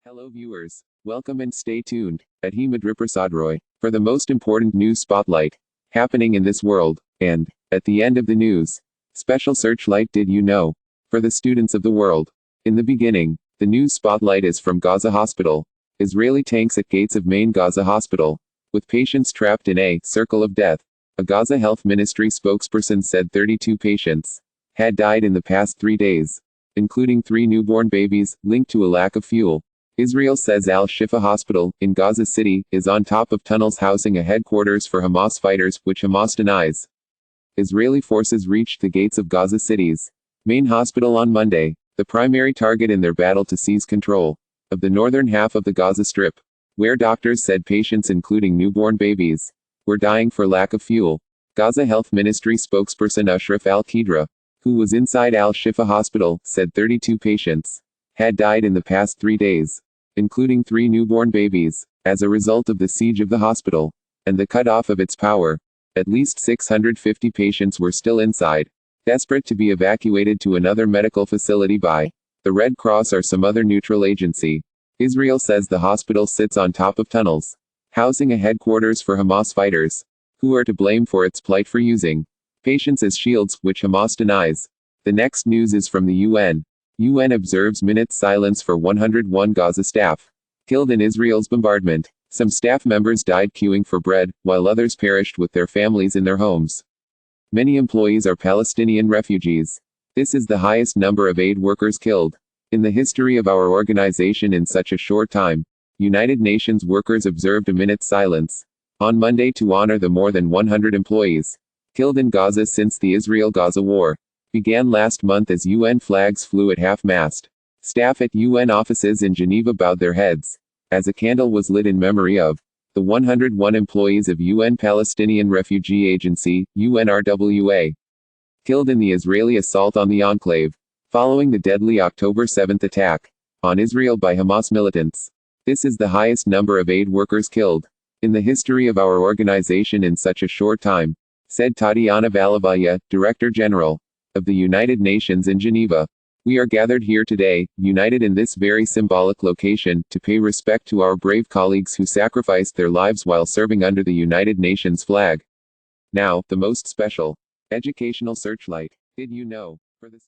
Hello viewers. Welcome and stay tuned at Himadriprasadroy for the most important news spotlight happening in this world. And at the end of the news, special searchlight did you know? For the students of the world. In the beginning, the news spotlight is from Gaza Hospital. Israeli tanks at gates of main Gaza Hospital, with patients trapped in a circle of death. A Gaza Health Ministry spokesperson said 32 patients had died in the past 3 days, including 3 newborn babies, linked to a lack of fuel. Israel says Al-Shifa Hospital, in Gaza City, is on top of tunnels housing a headquarters for Hamas fighters, which Hamas denies. Israeli forces reached the gates of Gaza City's main hospital on Monday, the primary target in their battle to seize control of the northern half of the Gaza Strip, where doctors said patients including newborn babies were dying for lack of fuel. Gaza Health Ministry spokesperson Ashraf Al-Qidra, who was inside Al-Shifa Hospital, said 32 patients had died in the past 3 days, including 3 newborn babies, as a result of the siege of the hospital and the cut-off of its power. At least 650 patients were still inside, desperate to be evacuated to another medical facility by the Red Cross or some other neutral agency. Israel says the hospital sits on top of tunnels, housing a headquarters for Hamas fighters, who are to blame for its plight for using patients as shields, which Hamas denies. The next news is from the UN. UN observes minutes silence for 101 Gaza staff killed in Israel's bombardment. Some staff members died queuing for bread, while others perished with their families in their homes. Many employees are Palestinian refugees. This is the highest number of aid workers killed in the history of our organization in such a short time. United Nations workers observed a minute's silence on Monday to honor the more than 100 employees killed in Gaza since the Israel-Gaza war began last month as UN flags flew at half-mast. Staff at UN offices in Geneva bowed their heads as a candle was lit in memory of the 101 employees of UN Palestinian Refugee Agency, UNRWA, killed in the Israeli assault on the enclave, following the deadly October 7 attack on Israel by Hamas militants. This is the highest number of aid workers killed in the history of our organization in such a short time, said Tatiana Valavaya, Director General of the United Nations in Geneva. We are gathered here today, united in this very symbolic location, to pay respect to our brave colleagues who sacrificed their lives while serving under the United Nations flag. Now, the most special educational searchlight. Did you know? For this